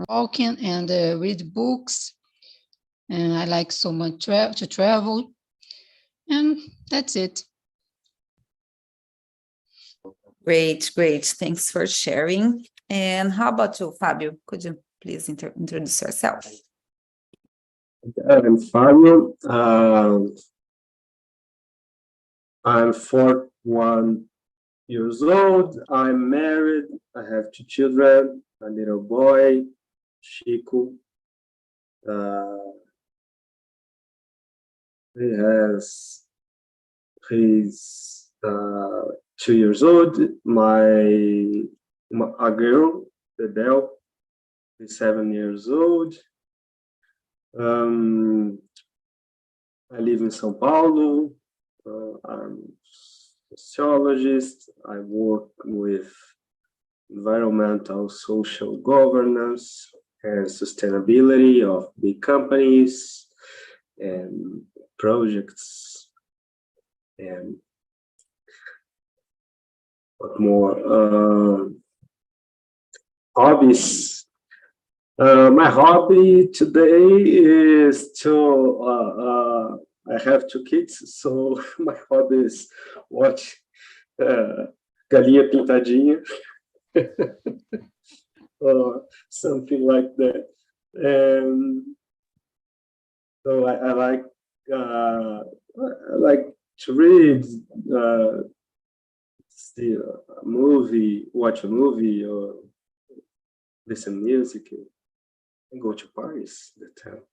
walking and read books. And I like so much to travel. And that's it. Great. Thanks for sharing. And how about you, Fabio? Could you please introduce yourself? I'm Fabio. I'm 41 years old. I'm married. I have 2 children, a little boy, Chico. He's 2 years old. A girl, Bebel, is 7 years old. I live in São Paulo. I'm a sociologist. I work with environmental, social governance and sustainability of big companies and projects. And what more? Hobbies. My hobby today is to I have 2 kids, so my hobby is watch Galinha Pintadinha or something like that. And so I like to read, see a movie, watch a movie, or listen music, and go to parties that time.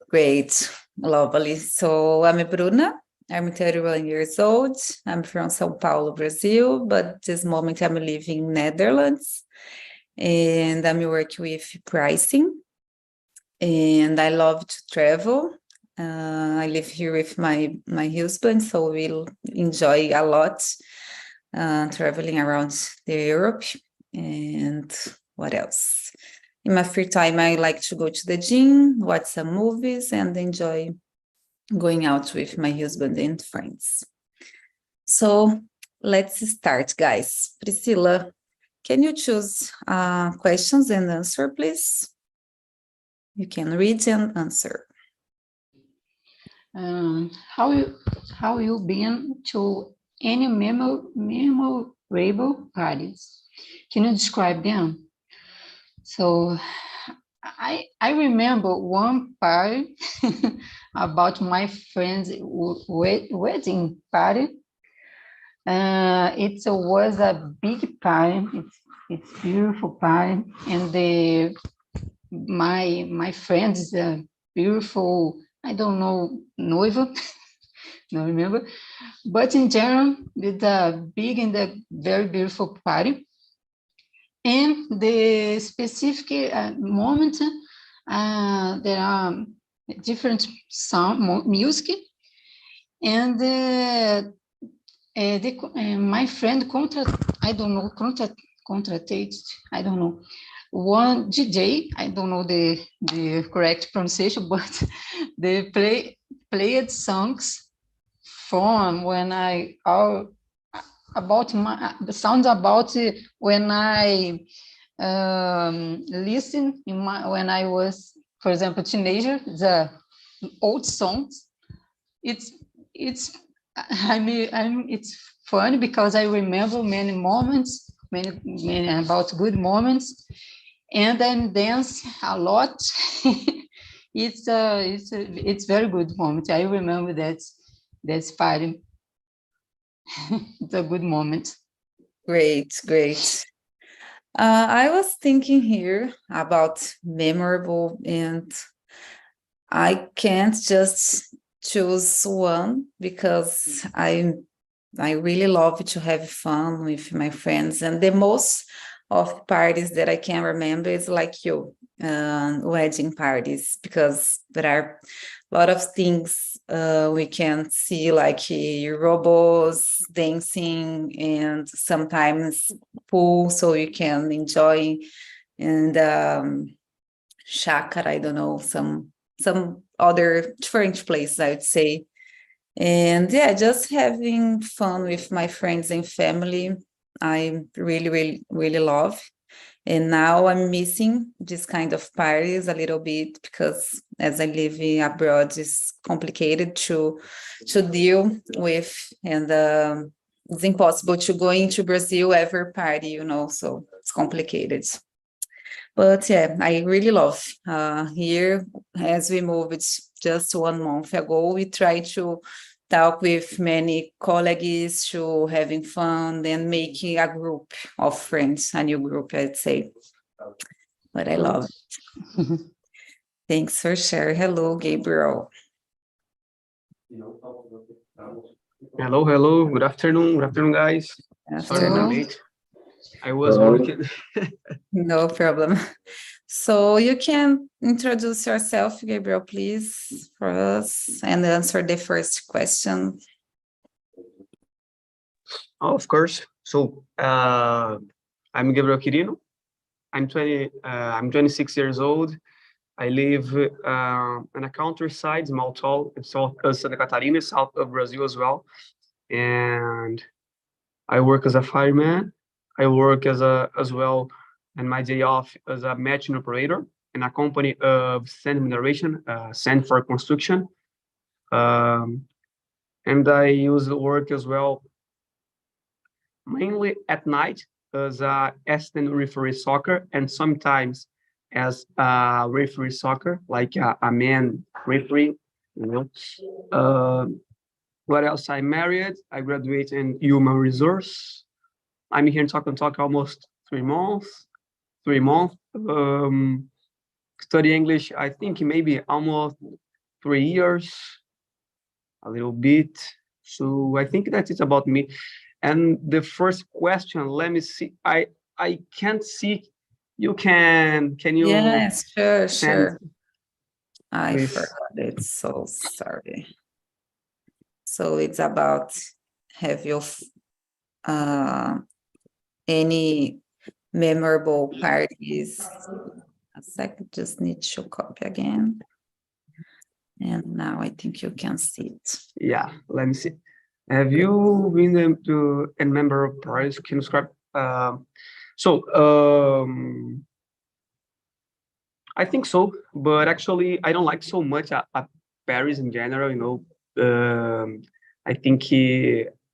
Great, lovely. So I'm Bruna. I'm 31 years old. I'm from São Paulo, Brazil, but this moment I'm living in Netherlands, and I'm working with pricing. And I love to travel. I live here with my husband, so we'll enjoy a lot traveling around Europe. And what else? In my free time, I like to go to the gym, watch some movies, and enjoy going out with my husband and friends. So let's start, guys. Priscilla, can you choose questions and answer, please? You can read and answer. How you been to any memorable parties? Can you describe them? So I remember one party about my friend's wedding party. It was a big party. It's beautiful party, and my friend is a beautiful, I don't know, noiva, don't remember, but in general, it's a big and a very beautiful party. And the specific moment, there are different sound music, and my friend contracted, I don't know, one DJ, I don't know the correct pronunciation, but they played songs from when the sounds about when I listened when I was, for example, teenager, the old songs. It's funny because I remember many moments, many about good moments, and I dance a lot. It's very good moment. I remember that's party. It's a good moment. Great. I was thinking here about memorable, and I can't just choose one because I really love to have fun with my friends, and the most of parties that I can remember is like you, wedding parties, because there are a lot of things we can see, like robots dancing, and sometimes pool, so you can enjoy, and chácara, I don't know, some other different places, I would say. And yeah, just having fun with my friends and family. I really, really, really love. And now I'm missing this kind of parties a little bit because as I live abroad, it's complicated to deal with, and it's impossible to go into Brazil every party, you know, so it's complicated. But yeah, I really love here. As we moved just 1 month ago, we try to talk with many colleagues to having fun and making a group of friends, a new group, I'd say. But I love it. Thanks for sharing. Hello, Gabriel. Hello, hello. Good afternoon. Good afternoon, guys. Sorry I'm late. I was working. No problem. So you can introduce yourself, Gabriel, please, for us, and answer the first question. Oh, of course. So I'm Gabriel Quirino. I'm 26 years old. I live in a countryside, Maltol, in South Santa Catarina, south of Brazil as well. And I work as a fireman. I work as well, and my day off as a matching operator in a company of sand mineration, sand for construction. And I use the work as well, mainly at night as a assistant referee soccer, and sometimes as a referee soccer, like a man referee, you know. What else? I'm married. I graduated in human resource. I'm here in TALKNTALK almost 3 months. 3 months. Study English, I think maybe almost 3 years, a little bit. So I think that's it about me. And the first question, let me see. I can't see. You can you? Yes, sure, send, sure. I please? forgot it, so sorry. So it's about, have you any memorable parties? A second, just need to copy again. And now I think you can see it. Yeah, let me see. Have you been to a member of parties? Can you describe? I think so, but actually I don't like so much Paris in general, you know. I think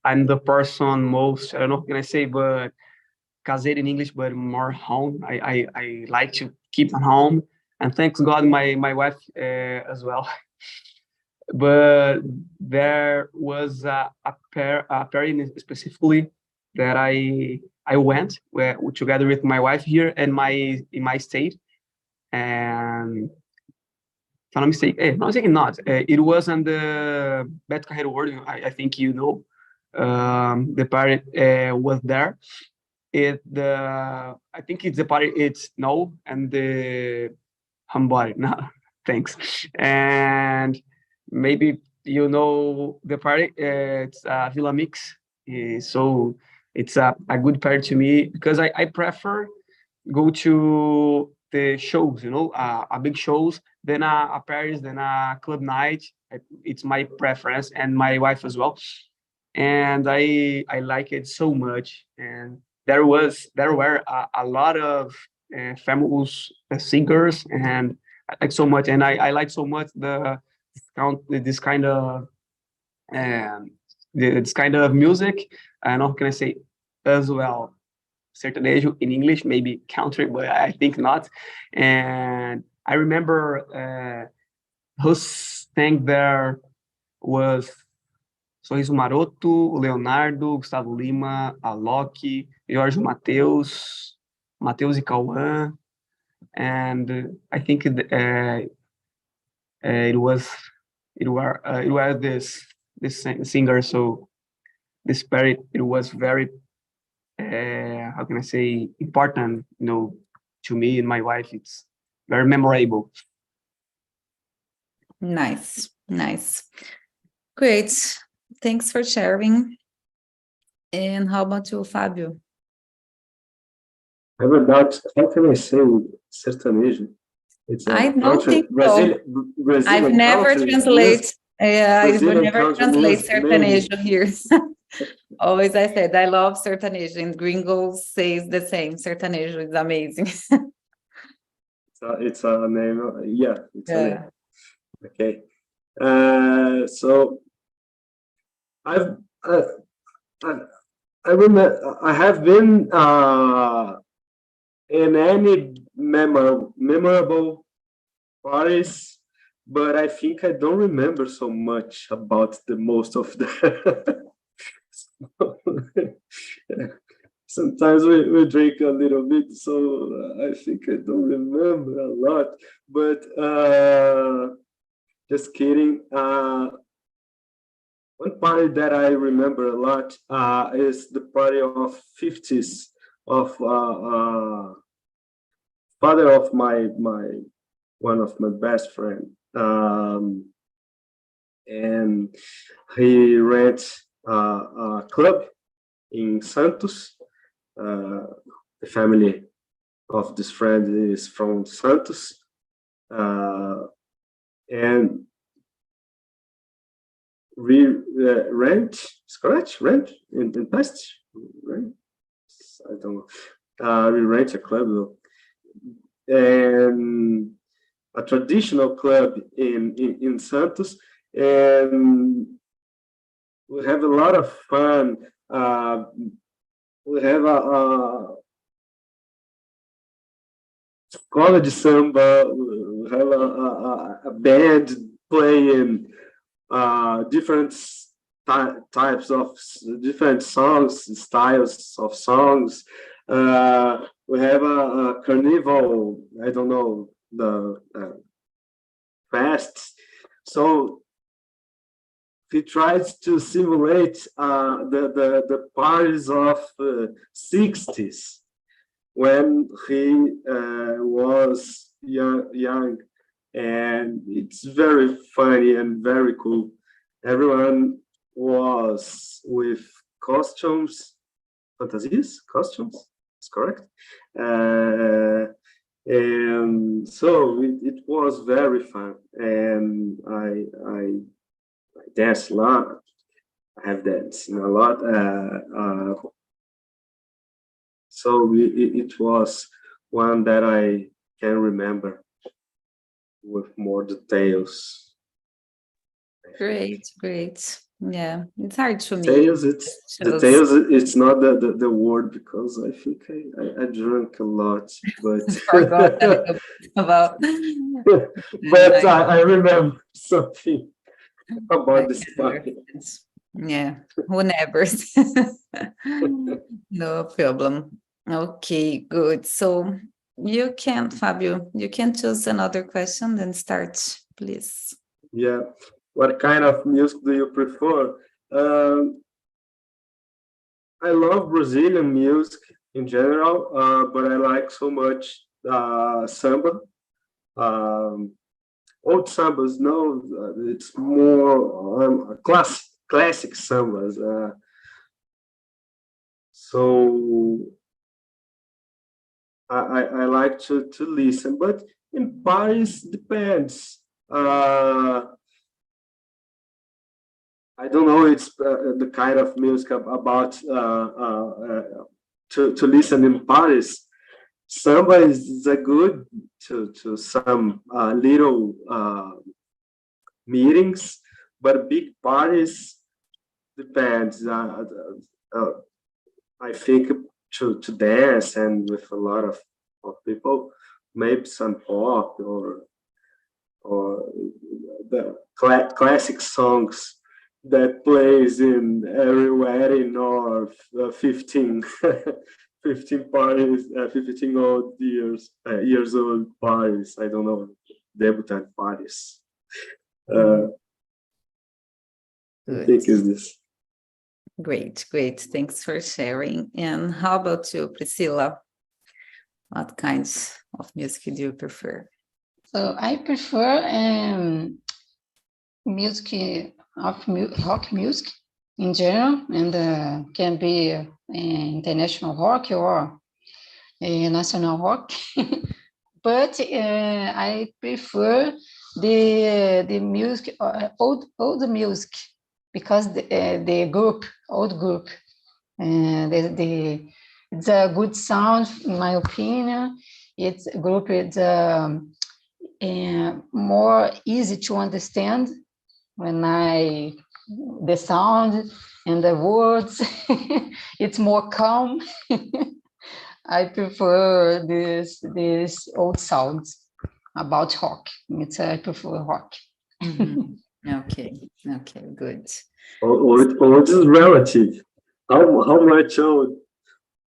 I'm the person most, I don't know what can I say, but caseiro in English, but more home. I like to keep at home, and thanks God my wife as well. But there was a pair specifically that I went together with my wife here in my state. And if I'm not mistaken, it was on the Beto Carreiro World. I think you know. The party was there. I think it's the party. It's no and the Hambari. No, thanks. And maybe you know the party. It's Villa Mix. So it's a good party to me because I prefer go to the shows, you know, a big shows, then a Paris, then a club night. It's my preference, and my wife as well. And I like it so much. And there were a lot of famous singers, and I like so much. And I like so much this kind of this kind of music. And how can I say as well? Sertanejo in English, maybe country, but I think not. And I remember who sang there was Sorriso Maroto, Leonardo, Gustavo Lima, Alok, Jorge Mateus e Cauã, and I think it were this singer. So this period, it was very how can I say, important, you know, to me and my wife. It's very memorable. Nice. Great. Thanks for sharing. And how about you, Fábio? É verdade. How can I say sertanejo? It's I don't think so. Brazilian I've never country, translated. I would never country translate music, sertanejo here. Always I said, I love sertanejo, and Gringo says the same. Sertanejo is amazing. It's a name. Yeah, it's a name. Yeah. Okay. So I've I remember I have been in any memorable parties, but I think I don't remember so much about the most of them. Sometimes we drink a little bit, so I think I don't remember a lot. But just kidding. One party that I remember a lot is the party of 50s of father of my one of my best friend, and he rent a club in Santos. The family of this friend is from Santos, and we rent, scratch, rent in past, right? I don't know. We rent a club though, and a traditional club in Santos, and we have a lot of fun. We have a escola de samba. We have a band playing different types of different songs, styles of songs. We have a carnival. I don't know, the fest. So he tries to simulate the parties of 60s when he was young, and it's very funny and very cool. Everyone was with costumes, fantasies, costumes. It's correct. And so it was very fun, and I dance a lot. I have danced a lot. So it was one that I can remember with more details. Great. Yeah, it's hard to me. Details, it's not the word, because I think I drank a lot, but Forgot a little bit about. But I remember something about this party. Yeah, who never? No problem. Okay, good. So you can, Fabio, you can choose another question and start, please. Yeah. What kind of music do you prefer? I love Brazilian music in general, but I like so much samba. Old sambas, no, it's more classic sambas. So I like to listen, but in Paris depends. I don't know. It's the kind of music about to listen in Paris. Samba is a good to some little meetings, but big parties depends. I think to dance and with a lot of people, maybe some pop or the classic songs that plays in every wedding or 15 parties, 15 old years old parties. I don't know, debutante parties. I think is this. Great. Thanks for sharing. And how about you, Priscilla? What kinds of music do you prefer? So I prefer rock music in general, and can be international rock or national rock. But I prefer the music, old music, because the group, old group, it's a good sound, in my opinion. It's a group, it's more easy to understand when the sound and the words, it's more calm. I prefer this old sounds about rock. I prefer rock. Okay, good. Old is relative. How much old?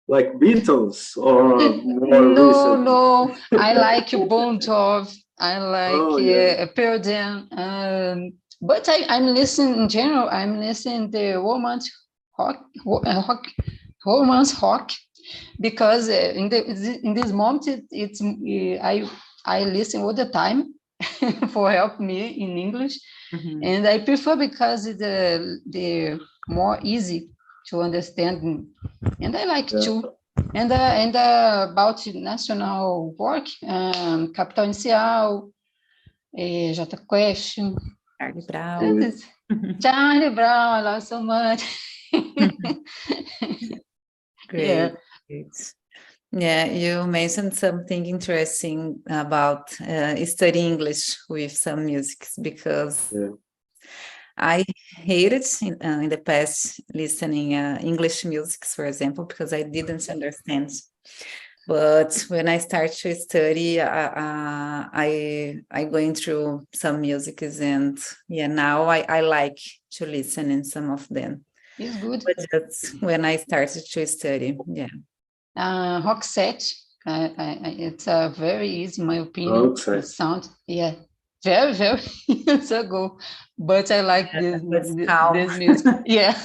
Like Beatles or more recent? No, I like Bon Jovi. I like Pearl Jam. But I'm listening in general. I'm listening the romance rock, because in this moment I listen all the time for help me in English, and I prefer because the more easy to understand, and I like too. And about national work, Capital Inicial, J Quest, Charlie Brown. Charlie Brown, I love so much. Great. Yeah, you mentioned something interesting about studying English with some music, because I hated in the past listening English music, for example, because I didn't understand. But when I start to study, I going through some musics, and now I like to listen in some of them. It's good. But that's when I started to study. Rock set. It's very easy, in my opinion. The sound, very, very years ago. But I like this music. Yeah.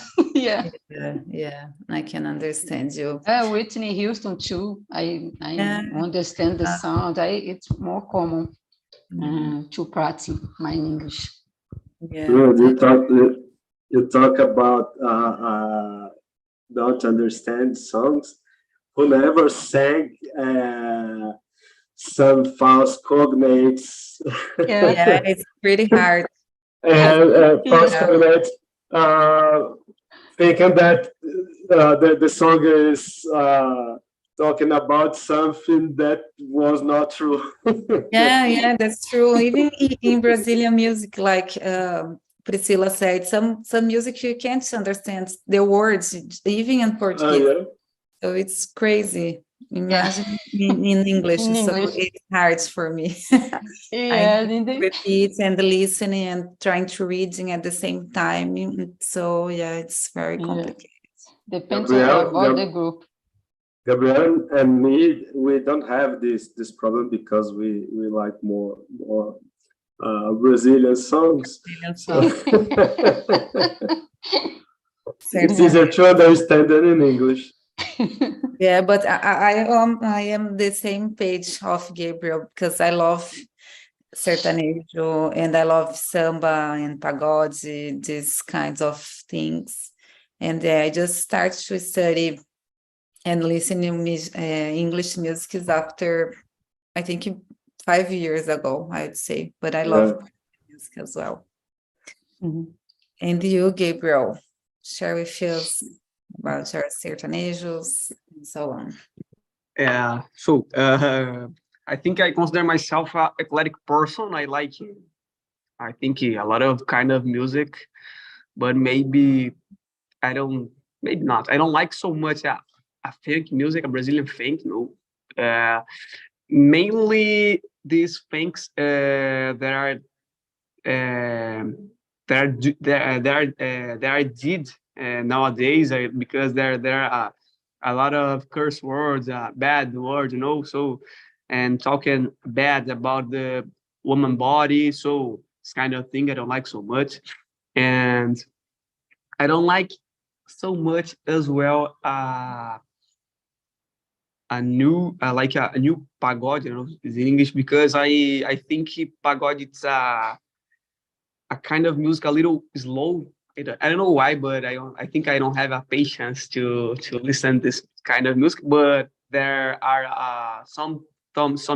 I can understand you. Whitney Houston too. I understand the sound. It's more common to practice my English. You talk about don't understand songs. Who never sang some false cognates? It's pretty hard. And false cognates, thinking that the song is talking about something that was not true. That's true. Even in Brazilian music, like Priscilla said, some music you can't understand the words, even in Portuguese. So it's crazy. Imagine in English, so it's hard for me. I repeat and listening and trying to reading at the same time. So it's very complicated. Depends about the group. Gabriel and me, we don't have this problem because we like more Brazilian songs. It's easier to understand than in English. But I am the same page of Gabriel, because I love sertanejo and I love samba and pagode, these kinds of things. And I just started to study and listen to English music after, I think, 5 years ago, I'd say. But I love music as well. And you, Gabriel, share with us about your sertanejos and so on. So I think I consider myself an eclectic person. I think a lot of kind of music, but maybe not. I don't like so much a funk music, a Brazilian funk. No, mainly these funks that are did nowadays, because there are a lot of curse words, bad words, so, and talking bad about the woman body. So it's kind of thing I don't like so much. And I don't like so much as well a new pagode, is in English, because I think pagode, it's a kind of music a little slow. I don't know why, but I think I don't have a patience to listen this kind of music. But there are some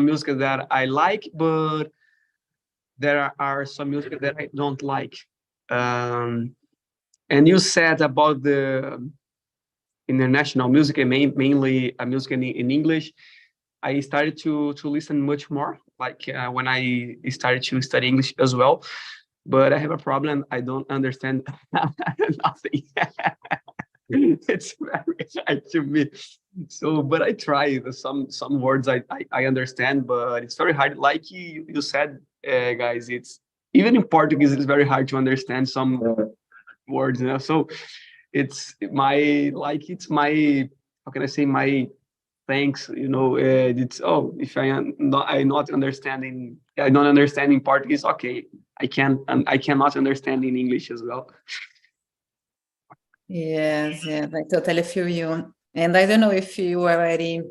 music that I like, but there are some music that I don't like. And you said about the international music and mainly music in English. I started to listen much more, like when I started to study English as well. But I have a problem. I don't understand nothing. It's very hard to me. So, but I try. Some words I understand, but it's very hard. Like you said, guys, it's even in Portuguese, it's very hard to understand some words. So it's my how can I say, my thanks. It's if I not understanding, I don't understand in Portuguese. Okay, I cannot understand in English as well. Yes, I totally feel you. And I don't know if you already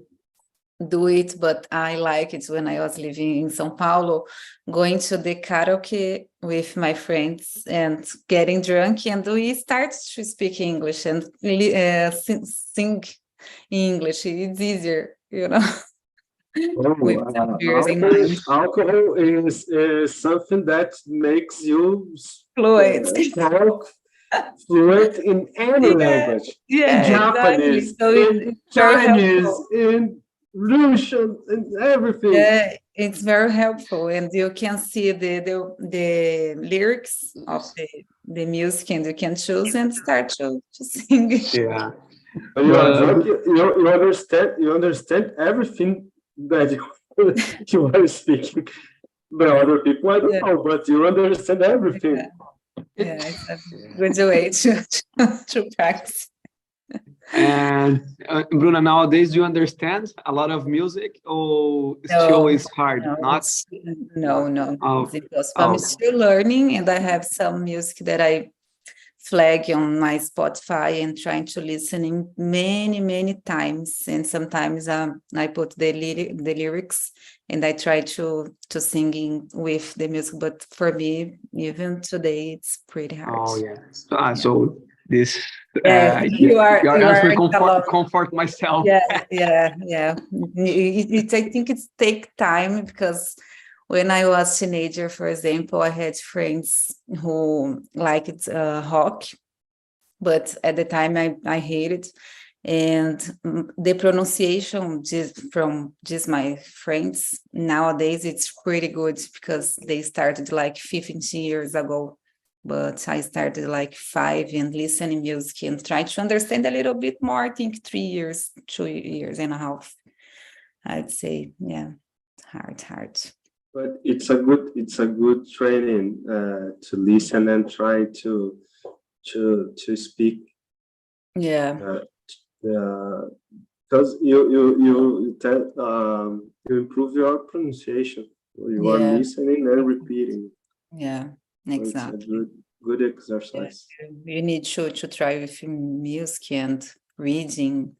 do it, but I like it when I was living in São Paulo, going to the karaoke with my friends and getting drunk, and we start to speak English and sing English. It's easier, with some beers in mind. Alcohol is something that makes you Fluent. talk fluent in any language. In Japanese, exactly. So in it's very Chinese, helpful. in Russian, in everything. Yeah, it's very helpful, and you can see the lyrics of the music, and you can choose and start to sing. Yeah. When you are drunk, you understand everything that you are speaking. But other people, I don't know, but you understand everything. Yeah, it's a good way to practice. And Bruna, nowadays, do you understand a lot of music, or still is hard? No. Oh, It's impossible. I'm still learning, and I have some music that I flag on my Spotify and trying to listen in many times. And sometimes I put the lyrics and I try to sing with the music. But for me, even today, it's pretty hard. Oh yeah. So this you are answer comfort myself. Yeah. I think it's take time, because when I was teenager, for example, I had friends who liked rock, but at the time I hated. And the pronunciation from my friends nowadays, it's pretty good, because they started like 15 years ago. But I started like 5 and listening music and try to understand a little bit more. I think 3 years, 2 years and a half, I'd say. Yeah, hard. But it's a good training to listen and try to speak. Yeah. Because you improve your pronunciation. You are listening and repeating. Yeah, exactly. So it's a good exercise. You need to try with music and reading,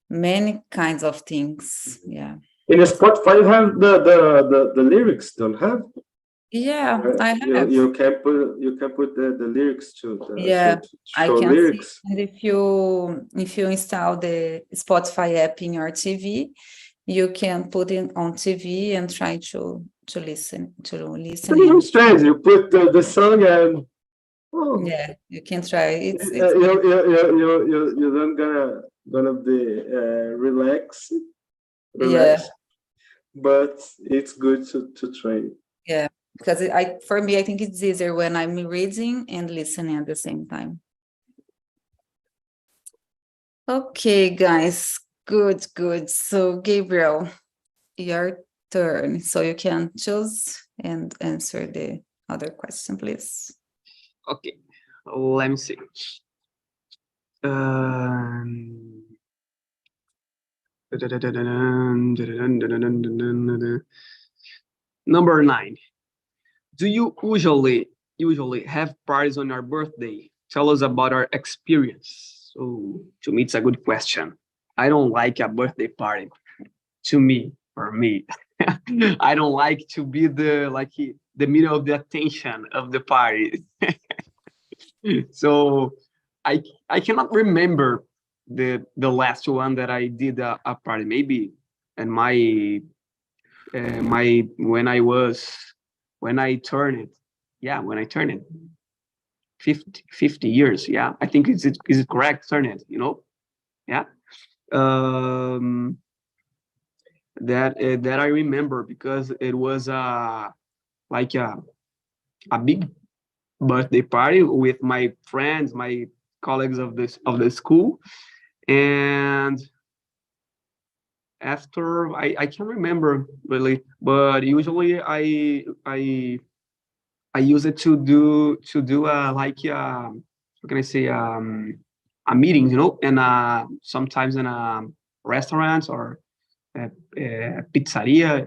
many kinds of things. Yeah. In Spotify, you have the lyrics, don't have? Yeah, I have. You can put the lyrics to I show can lyrics. see. And if you install the Spotify app in your TV, you can put it on TV and try to listen. It's really strange. You put the song and yeah, you can try. You're not gonna be relaxed, but it's good to train. Yeah, because for me, I think it's easier when I'm reading and listening at the same time. Okay, guys, good. So Gabriel, your turn. So you can choose and answer the other question, please. Okay, let me see. Number 9. Do you usually have parties on your birthday? Tell us about our experience. So to me, it's a good question. I don't like a birthday party. For me, I don't like to be the middle of the attention of the party. So I cannot remember the last one that I did a party. Maybe in when I turned it. Yeah, when I turned it. 50 years. Yeah, I think is it correct, isn't it? You know, yeah. That I remember because it was like a big birthday party with my friends, my colleagues of the school, and after I can't remember really, but usually I use it to do like what can I say, a meeting, you know, and sometimes in a restaurant or a pizzeria,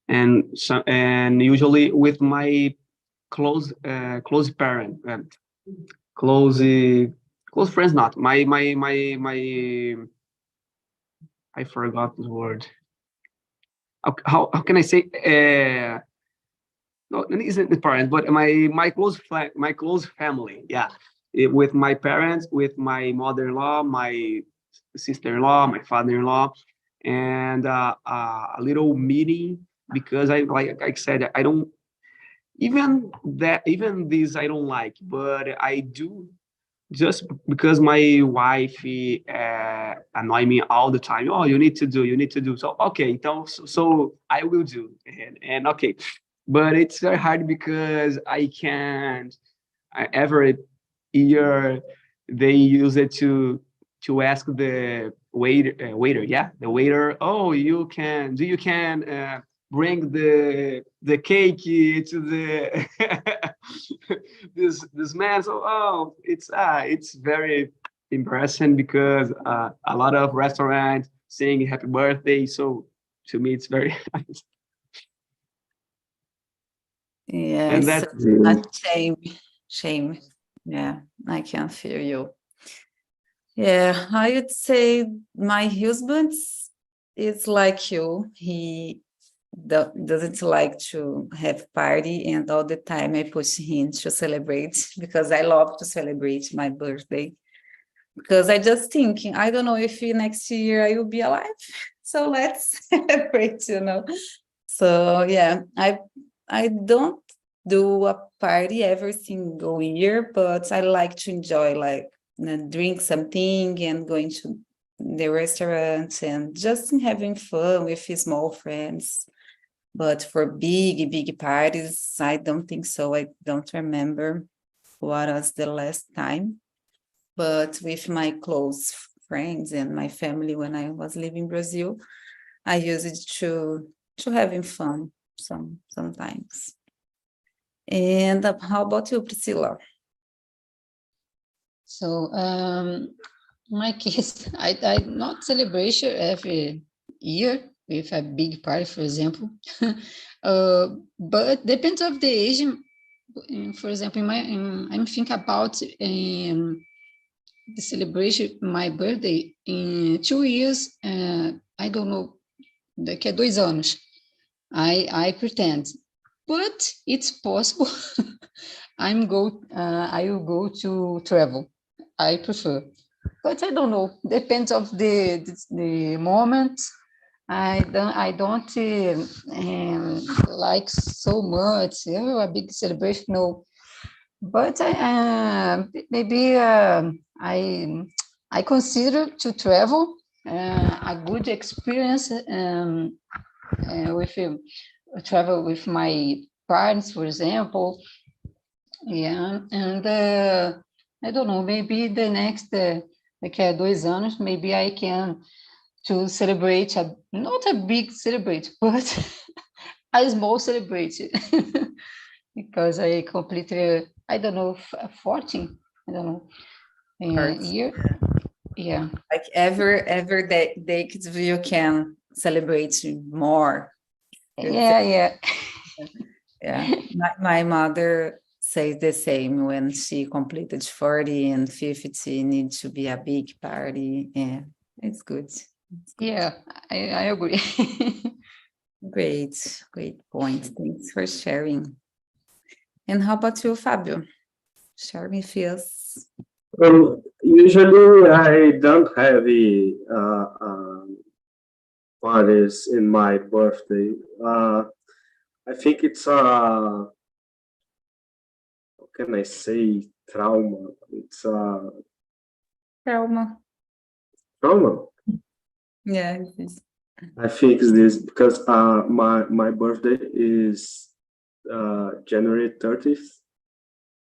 and usually with my close parent, close friends, not my I forgot the word. How can I say? No, it isn't the parents, but my close family. Yeah, with my parents, with my mother-in-law, my sister-in-law, my father-in-law, and a little meeting because like I said, I don't even these I don't like, but I do just because my wife annoy me all the time. Oh, you need to do. So okay, so I will do, and okay, but it's very hard because I can't. Every year they use it to ask the waiter, yeah, the waiter. Oh, you can bring the cake to the this man. So it's very embarrassing because a lot of restaurants saying happy birthday. So to me, it's very Yeah, and it's that's a shame. Yeah, I can feel you. Yeah, I would say my husband is like you. He doesn't like to have party, and all the time I push him to celebrate because I love to celebrate my birthday. Because I just thinking, I don't know if next year I will be alive. So let's celebrate, you know. So yeah, I don't do a party every single year, but I like to enjoy, like, drink something and going to the restaurant and just having fun with small friends. But for big parties, I don't think so. I don't remember what was the last time. But with my close friends and my family when I was living in Brazil, I use it to having fun sometimes. And how about you, Priscilla? So, my case, I not celebration every year with a big party, for example. But depends of the age. For example, I'm thinking about the celebration my birthday in 2 years. I don't know, daqui a 2 anos. I pretend, but it's possible. I will go to travel. I prefer, but I don't know. Depends of the moment. I don't like so much. A big celebration, no. But maybe I consider to travel a good experience with travel with my parents, for example. Yeah, and I don't know, maybe the next, daqui a 2 anos, maybe I can to celebrate, not a big celebrate, but a small celebration, because I completed, I don't know, 14, I don't know, year. Yeah. Like every day you can celebrate more. Yeah. Yeah, my mother says the same. When she completed 40 and 50, needs to be a big party. Yeah, it's good. Yeah, I agree. Great point. Thanks for sharing. And how about you, Fabio? Share me feels. Usually I don't have parties in my birthday. I think it's can I say, trauma? It's Trauma. trauma. Yeah, it is. I think it's this because my birthday is January 30th,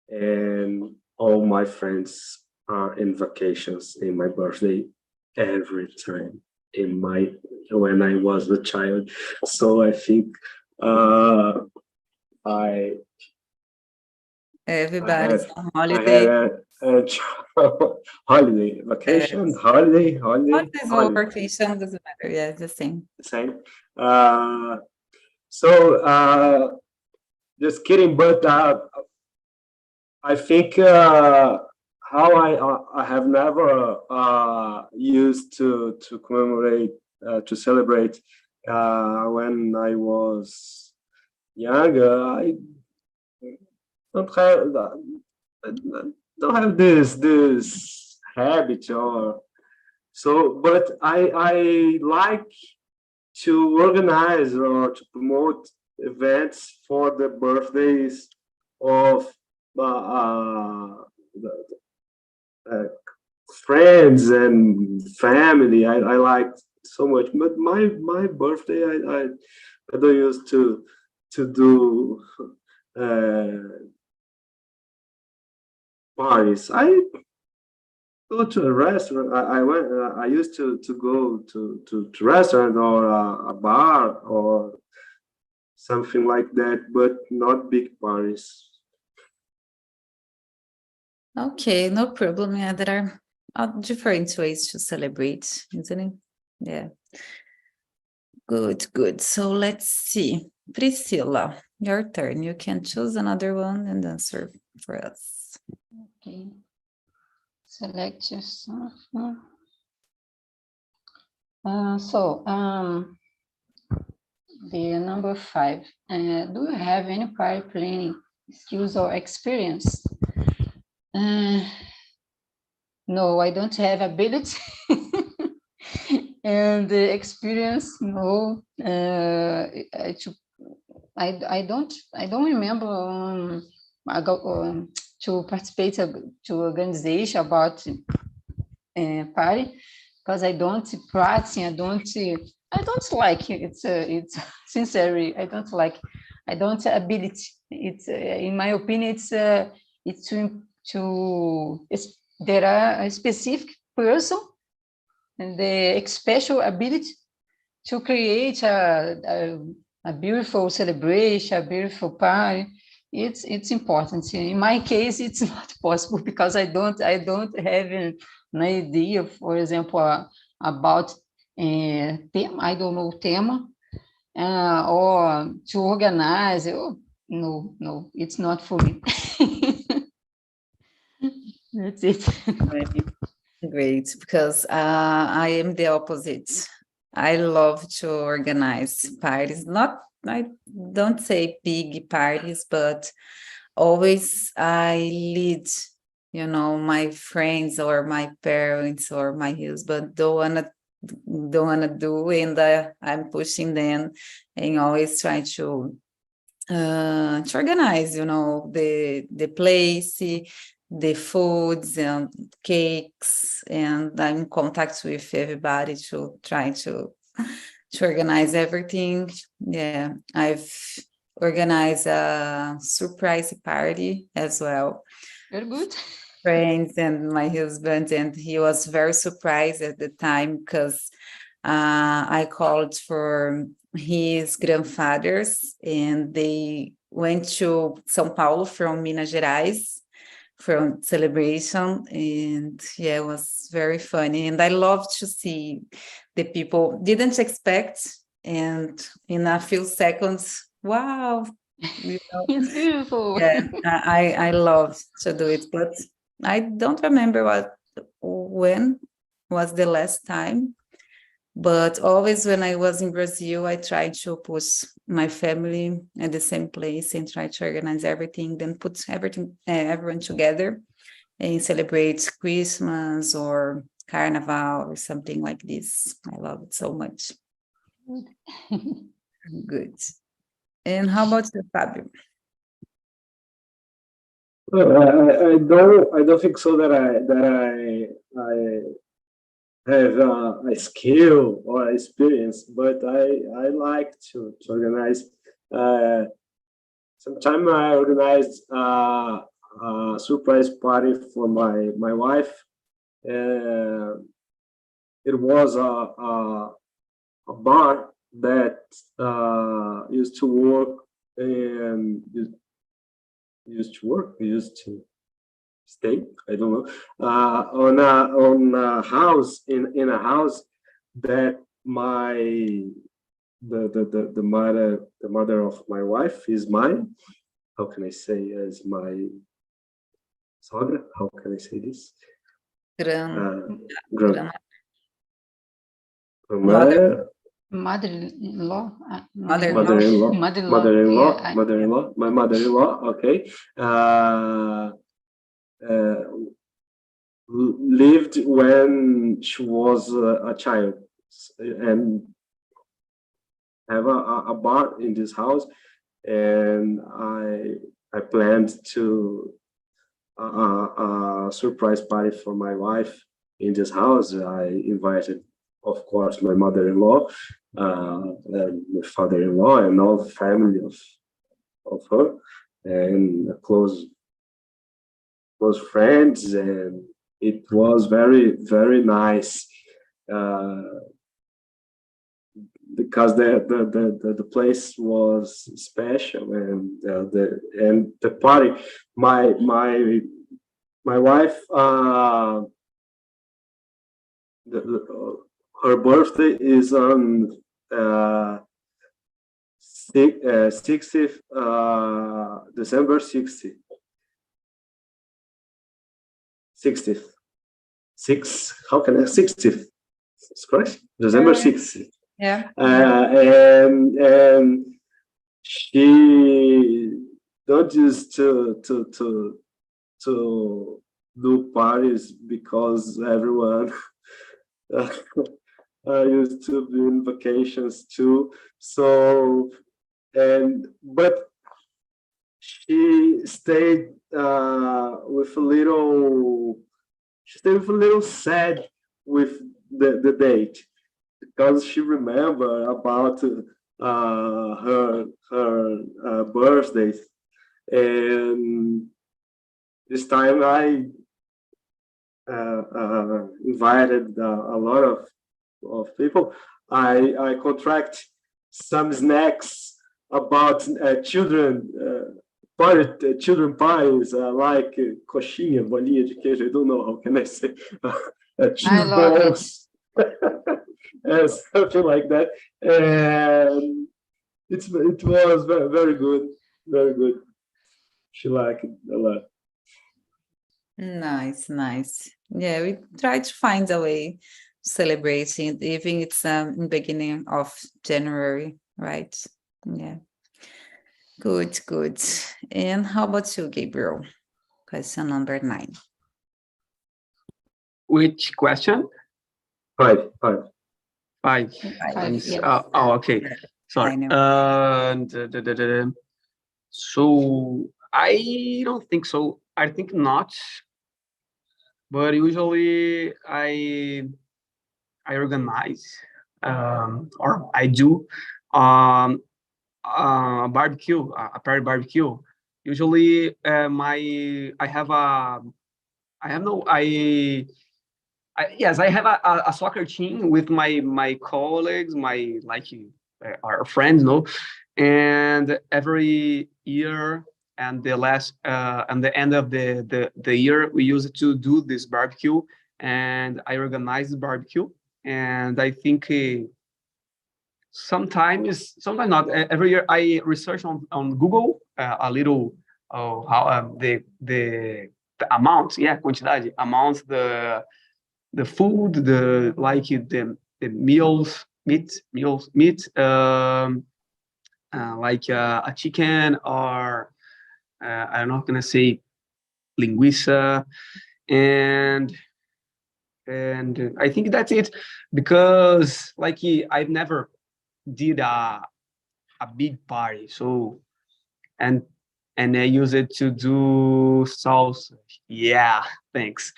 and all my friends are in vacations in my birthday every time when I was a child. So I think I Everybody's on I holiday. had a holiday, vacation, holiday. Holidays or vacation doesn't matter. Yeah, it's the same. Same. Just kidding, but I think how I have never used to commemorate to celebrate when I was younger. I don't have this habit or so, but I like to organize or to promote events for the birthdays of friends and family. I like so much, but my birthday I don't used to do parties. I go to a restaurant. I went. I used to go to restaurant or a bar or something like that, but not big parties. Okay, no problem. Yeah, there are different ways to celebrate, isn't it? Yeah. Good. So let's see. Priscilla, your turn. You can choose another one and answer for us. Okay. Select yourself. The number 5. Do you have any party planning skills or experience? No, I don't have ability. And the experience, no. I don't remember to participate to organization about party, because I don't practice. I don't like it. It's sincerely, I don't like. I don't ability. It's in my opinion, it's there are a specific person and the special ability to create a beautiful celebration, a beautiful party. It's important. In my case, it's not possible because I don't have an idea, for example, about theme. I don't know theme, or to organize. No, it's not for me. That's it. Great, because I am the opposite. I love to organize parties. I don't say big parties, but always I lead, my friends or my parents or my husband don't wanna do, and I'm pushing them and always try to organize, the place, the foods and cakes, and I'm in contact with everybody to try to organize everything. Yeah, I've organized a surprise party as well. Very good. Friends and my husband, and he was very surprised at the time because I called for his grandfathers, and they went to São Paulo from Minas Gerais from celebration, and yeah, it was very funny, and I love to see the people didn't expect, and in a few seconds, wow, It's beautiful. yeah, I love to do it, but I don't remember when was the last time. But always when I was in Brazil, I tried to put my family at the same place and try to organize everything, then put everyone together and celebrate Christmas or Carnival or something like this. I love it so much. Good. And how about you, Fabio? I don't think so that I have a skill or experience, but I like to organize. Sometime I organized a surprise party for my wife. It was a bar that used to work and used to stay, I don't know, on a house in a house that the mother of my wife is mine. How can I say, is my sogra? How can I say this? Gran- Grandmother. Mother-in-law. Mother-in-law. Mother-in-law. Mother-in-law. My mother-in-law. Okay. Lived when she was a child, and have a bar in this house, and I planned to a surprise party for my wife in this house. I invited, of course, my mother-in-law, and my father-in-law, and all the family of her, and close friends, and it was very, very nice. Because the place was special, and the party, my wife, her birthday is on 60th December 60th. How can I 60th? It's correct. December 60th. Yeah. And she don't used to do parties because everyone used to be in vacations too. So, but she stayed with a little. She stayed with a little sad with the date, because she remembered about her birthday, and this time I invited a lot of people. I contract some snacks about children children pies, like coxinha, bolinha de queijo. I don't know how can I say cheese balls. And something like that, and it was very, very good, very good. She liked it a lot. Nice. Yeah, we try to find a way celebrating, even it's in beginning of January, right? Yeah. Good. And how about you, Gabriel? Question number 9. Which question? 5. Yeah. Okay. Sorry. So I don't think so. I think not. But usually I organize, or I do a barbecue, a party barbecue. Usually, I have a soccer team with my colleagues, our friends, and every year and the end of the year, we use it to do this barbecue, and I organize the barbecue, and I think sometimes not. Every year I research on Google a little how the amount, quantidade, amount, the food, the meals, meat, like a chicken, or I'm not gonna say linguiça, and I think that's it, because I've never did a big party, so and and I use it to do salsa. Yeah, thanks.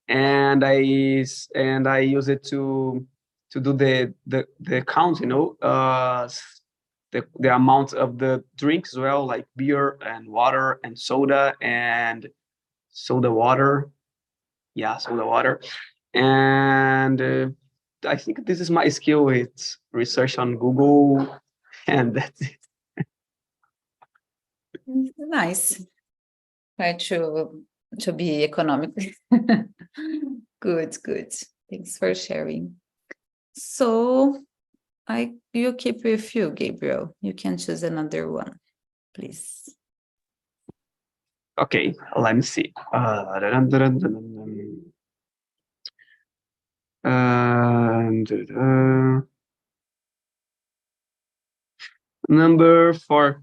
And I use it to do the count, the amount of the drinks as well, like beer and water and soda and soda water. Yeah, soda water. And I think this is my skill with research on Google, and that's it. Nice. Try to be economic. Good, good. Thanks for sharing. So you keep with you, Gabriel. You can choose another one, please. Okay, let me see. Number 4.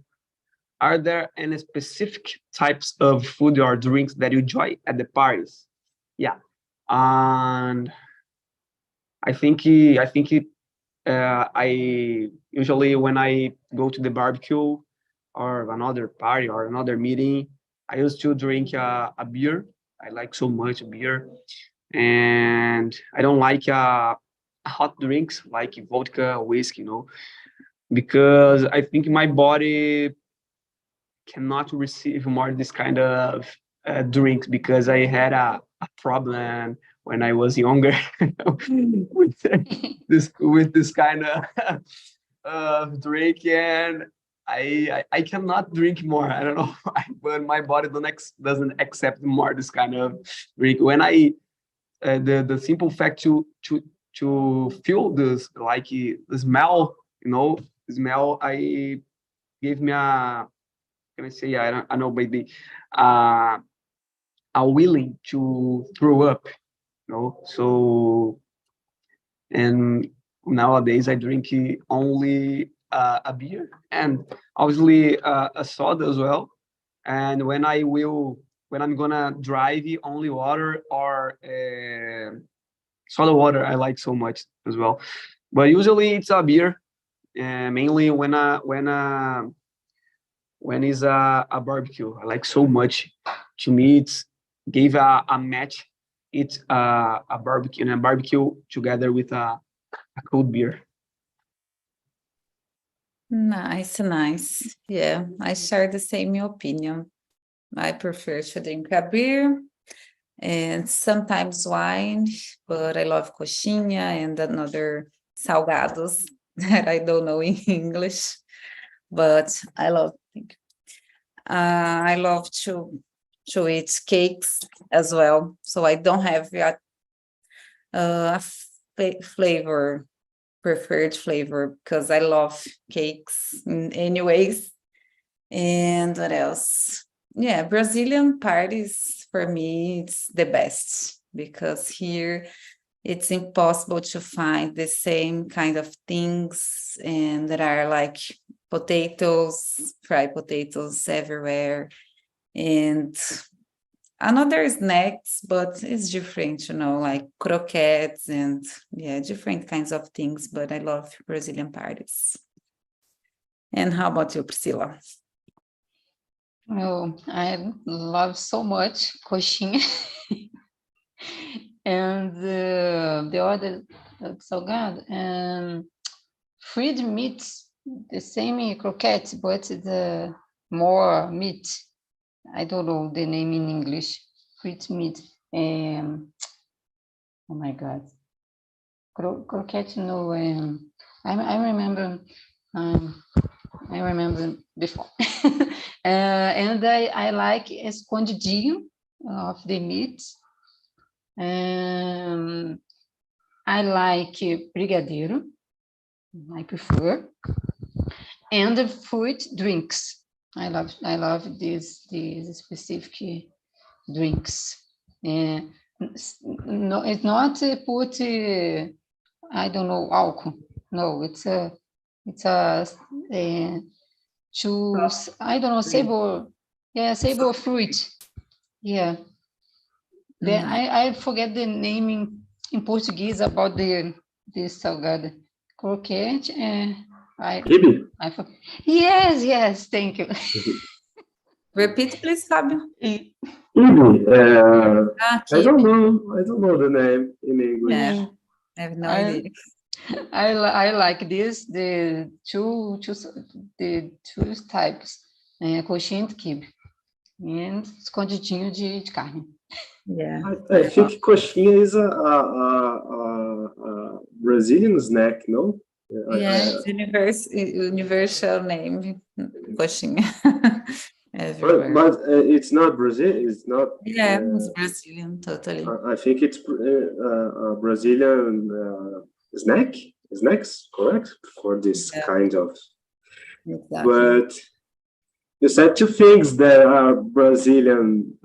Are there any specific types of food or drinks that you enjoy at the parties? Yeah, and I usually when I go to the barbecue or another party or another meeting, I used to drink a beer. I like so much beer, and I don't like hot drinks like vodka, whiskey, because I think my body cannot receive more this kind of drinks, because I had a problem when I was younger with this kind of drink, and I cannot drink more. I don't know why, but my body doesn't accept more this kind of drink. When I the simple fact to feel this, like the smell, smell, I gave me can I say, I don't know, maybe a willing to throw up, So, and nowadays I drink only a beer, and obviously a soda as well. And when I'm gonna drive, only water or soda water I like so much as well. But usually it's a beer, mainly when is a barbecue. I like so much. To me, it's gave a match. It's a barbecue, and a barbecue together with a cold beer. Nice, nice. Yeah, I share the same opinion. I prefer to drink a beer and sometimes wine, but I love coxinha and another salgados that I don't know in English, but I love to eat cakes as well. So I don't have a preferred flavor, because I love cakes anyways. And what else? Yeah, Brazilian parties, for me, it's the best, because here it's impossible to find the same kind of things, and there are like potatoes, fried potatoes everywhere, and another snacks, but it's different, like croquettes and different kinds of things. But I love Brazilian parties. And how about you, Priscilla? Oh, I love so much coxinha. And the other salgado and fried meats, the same croquettes, but the more meat. I don't know the name in English. Fried meat. Oh my God. Croquette, no. I remember. I remember before. And I like escondidinho of the meat. I like brigadeiro. I prefer. And the fruit drinks. I love these specific drinks. No, it's not put. I don't know, alcohol. No, it's a choose. I don't know, sabor. Yeah, sabor fruit. Yeah. Then I forget the name in Portuguese about the salgado. Croquete. Yes, thank you. Repeat, please, Fabio. E, Kiwi. I Kiwi. don't know the name in English. Yeah, I have no idea. I like this, the two types, coxinha e quibe, e escondidinho de carne. Yeah. I think coxinha is a Brazilian snack, no? Yeah, it's universal name, coxinha. Everywhere. But it's not Brazil. It's not. Yeah, it's Brazilian, totally. I think it's a Brazilian snacks, correct, for this kind of. Exactly. But you said two things that are Brazilian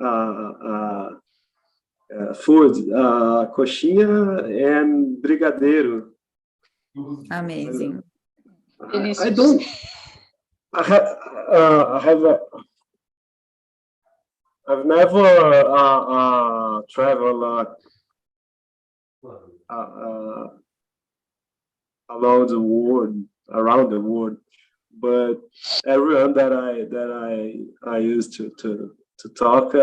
food: coxinha and brigadeiro. Amazing. I don't. I've never traveled around the world, but everyone that I used to talk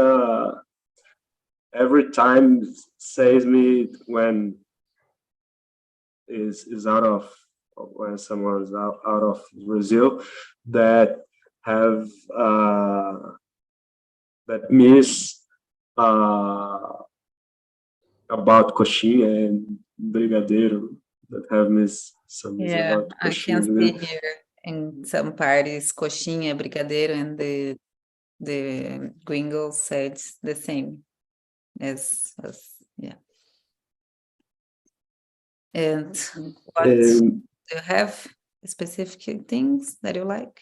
every time says me when is out of when someone is out of Brazil that have that miss about coxinha and brigadeiro, that have missed some about I coxinha. can see here in some parties coxinha, brigadeiro, and the gringos said the same as yeah. And what do you have specific things that you like?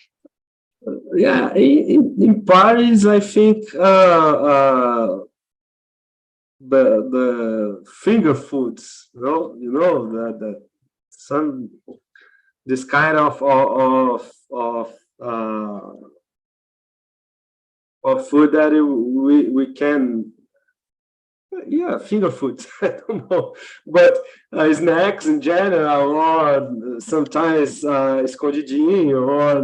Yeah, in Paris, I think the finger foods, you know that some this kind of food that we can. Yeah, finger foods. I don't know, but snacks in general, or sometimes escondidinho, or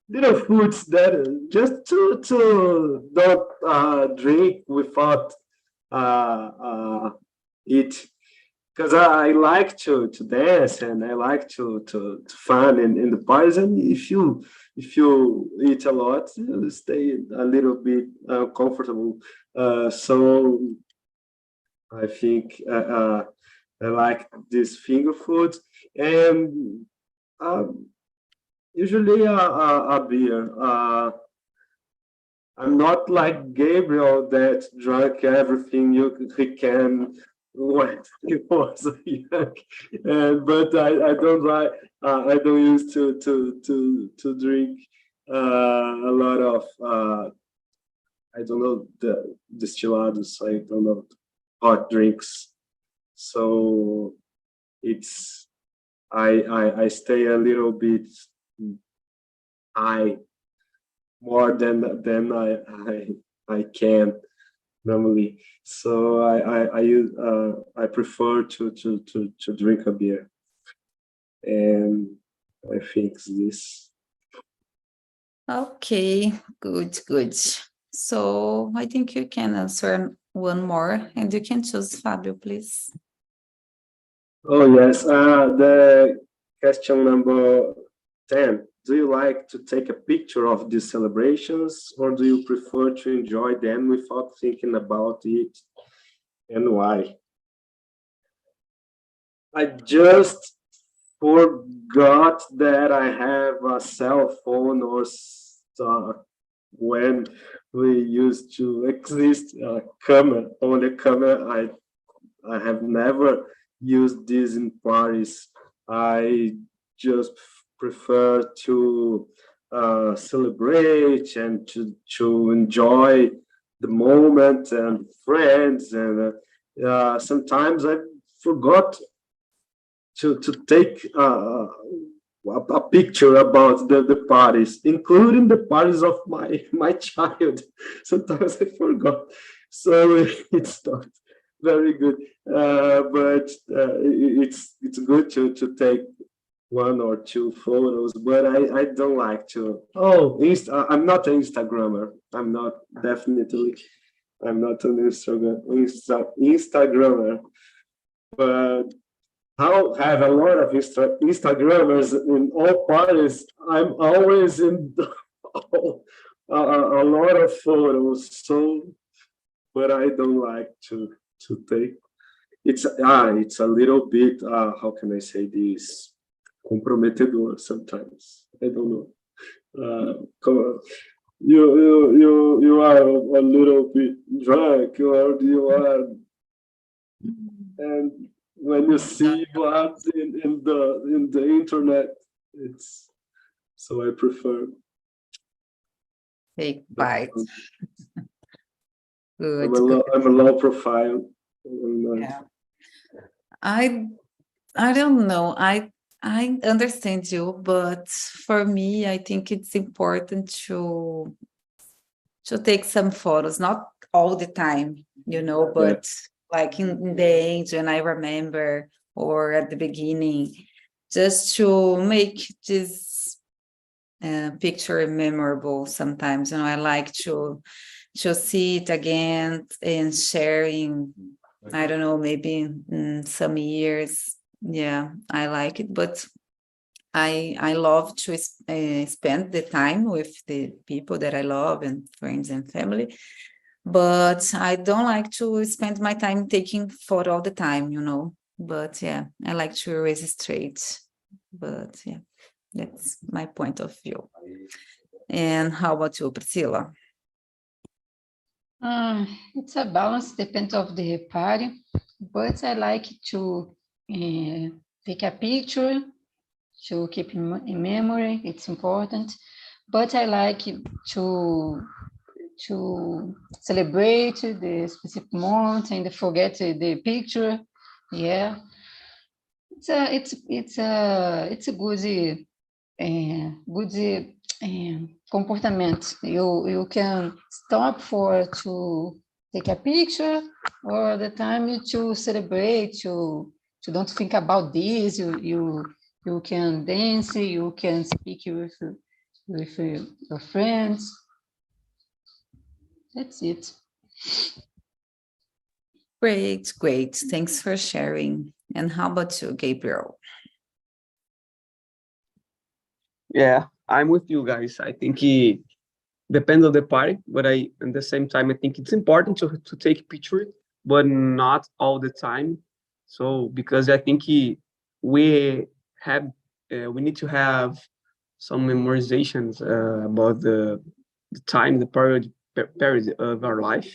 little foods that just to don't drink without eat. Because I like to dance and I like to fun in the parties, and if you eat a lot, you stay a little bit uncomfortable. So I think I like this finger food, and usually a beer. I'm not like Gabriel that drank everything he can when he was young, but I don't like. I don't used to drink a lot of. I don't know the destilados. I don't know hot drinks. So it's I stay a little bit high more than I can normally. So I prefer to drink a beer, and I think this. Okay, good. So I think you can answer one more, and you can choose Fabio, please. Oh yes, the question number 10. Do you like to take a picture of these celebrations, or do you prefer to enjoy them without thinking about it, and why? I just forgot that I have a cell phone, or when we used to exist camera, only camera. I have never used this in Paris. I just prefer to celebrate and to enjoy the moment and friends, and sometimes I forgot to take a picture about the parties, including the parties of my child. Sometimes I forgot, so it's not very good, but it's good to take one or two photos, but I don't like to. Oh, I'm not an Instagrammer. I'm not definitely. I'm not an Instagrammer, but how have a lot of Instagrammers in all parties. I'm always in a lot of photos, so but I don't like to take. It's a little bit how can I say this, comprometedor sometimes. I don't know. Come on. You are a little bit drunk, or you are, and when you see what in the internet, it's so I prefer. Take bite. Good, I'm good. I'm a low profile. Yeah. I don't know. I understand you, but for me, I think it's important to take some photos, not all the time, but like in the end when I remember, or at the beginning, just to make this picture memorable. Sometimes, I like to see it again and sharing. I don't know, maybe in some years. Yeah, I like it, but I love to spend the time with the people that I love and friends and family. But I don't like to spend my time taking photo all the time, But yeah, I like to erase straight. But yeah, that's my point of view. And how about you, Priscilla? It's a balance, depends of the party, but I like to take a picture to keep in memory. It's important, but I like to celebrate the specific moment and forget the picture. Yeah, it's a good comportment. You can stop to take a picture, or the time to celebrate, to don't think about this. You can dance, you can speak with your friends. That's it. Great. Thanks for sharing. And how about you, Gabriel? Yeah, I'm with you guys. I think it depends on the party, but at the same time, I think it's important to take picture, but not all the time. So because I think we have we need to have some memorizations about the time, the period of our life.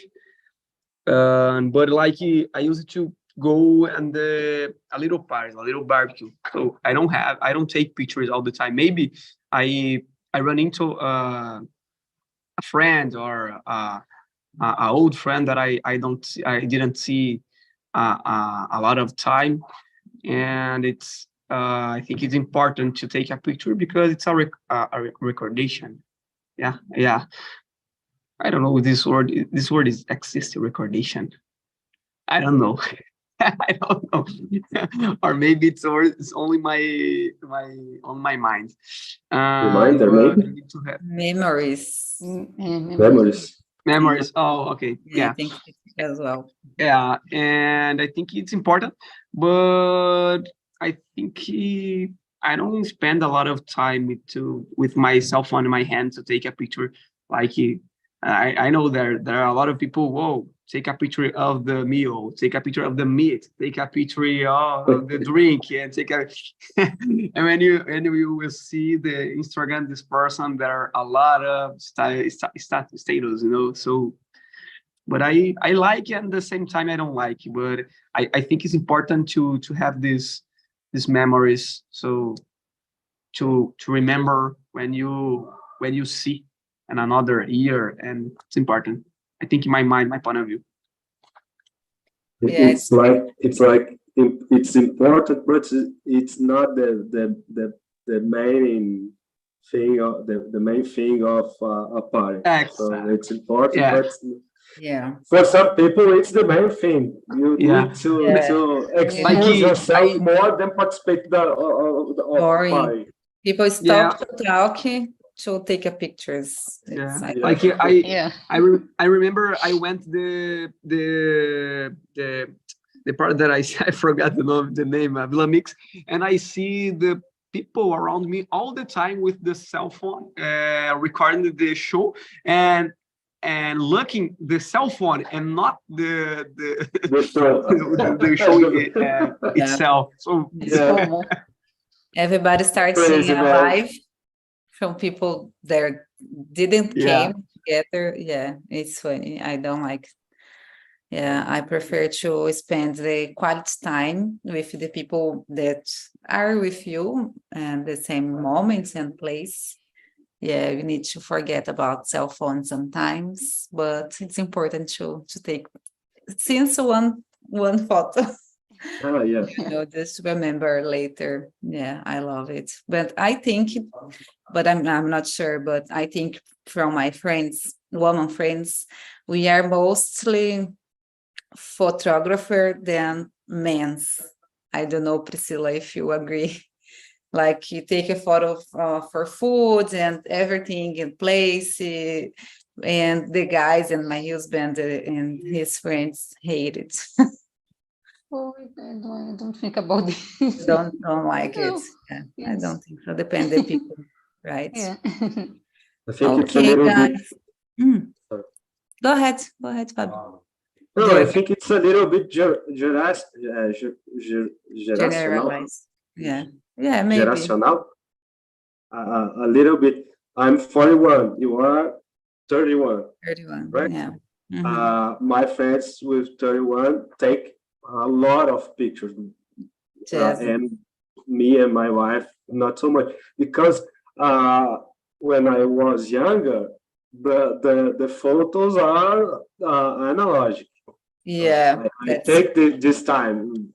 But like I used to go and a little party, a little barbecue. So I don't take pictures all the time. Maybe I run into a friend or a old friend that I didn't see a lot of time, and it's I think it's important to take a picture because it's a recordation. Yeah. I don't know this word. This word is exists recordation. I don't know. I don't know. Or maybe it's only my on my mind. Reminder, But maybe? we need to have Memories. Memories. memories. Oh, okay. I Yeah. think as well. Yeah. And I think it's important, but I think I don't spend a lot of time with my cell phone in my hand to take a picture. Like I know there are a lot of people. Whoa, take a picture of the meal, take a picture of the meat, take a picture of the drink, and take a. And when you will see the Instagram, this person, there are a lot of status, So, but I like it, and at the same time I don't like it. But I think it's important to have these memories. So to remember when you see in another year, and it's important. I think in my mind, my point of view. It's like it's important, but it's not the main thing of the main thing of a party. Exactly. So it's important, Yeah. but Yeah. For some people, it's the main thing. You need to expose yourself more than participate of the party. People stop to talk to take a pictures. I remember I went the part that I forgot the name, Villa Mix, and I see the people around me all the time with the cell phone, recording the show and looking the cell phone and not the show itself. So everybody starts seeing a live from people that didn't came together. Yeah, it's funny. I don't like. Yeah, I prefer to spend the quality time with the people that are with you and the same moments and place. Yeah, you need to forget about cell phones sometimes, but it's important to take since one photo. Oh, yeah. Just remember later. Yeah, I love it. But I think, but I'm not sure, but I think from my friends, woman friends, we are mostly photographer than men's. I don't know, Priscilla, if you agree. Like you take a photo for food and everything in place, and the guys and my husband and his friends hate it. Oh, I don't think about this. Don't like it. Yeah, yes. I don't think so. Depends the people, right? Yeah. I think it's a little guys. Go ahead, Fabio. No, I think it's a little bit generational. Yeah, maybe. Generational. A little bit. I'm 41. You are 31. 31, right? Yeah. Mm-hmm. My friends with 31 take a lot of pictures. And me and my wife, not so much. Because when I was younger, the photos are analog. Yeah, I take this time.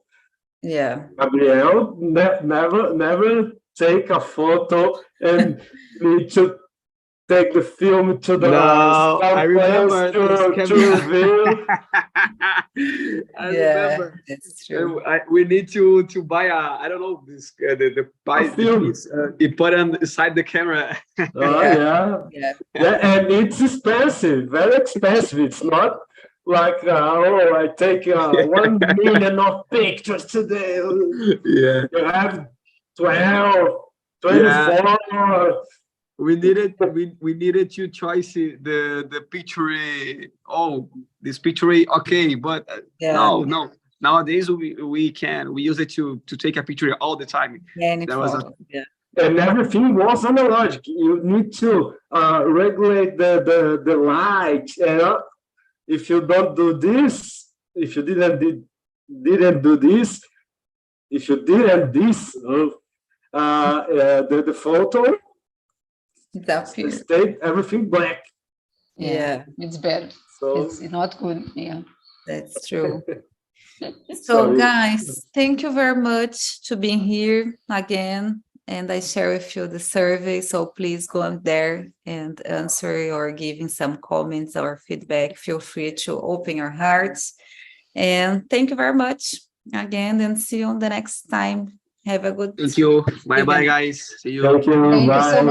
Yeah, Gabriel never take a photo and need to take the film to the I remember to review. I remember. That's true. We need to buy I don't know this the film. You put on inside the camera. And it's expensive, very expensive. It's not like I take 1 million of pictures today. Yeah, you have 12, 24. We needed to choice the picture. Oh, this picture, okay, but no. Nowadays we use it to take a picture all the time. And everything was analog. You need to regulate the light. If you don't do this, if you didn't do this, if you didn't this, the photo. Stay everything black. Yeah, it's bad. So it's not good. Yeah, that's true. So guys, thank you very much to being here again. And I share with you the survey. So please go on there and answer or giving some comments or feedback. Feel free to open your hearts. And thank you very much again, and see you on the next time. Have a good Thank you. Bye, guys. See you. Thank you. Bye.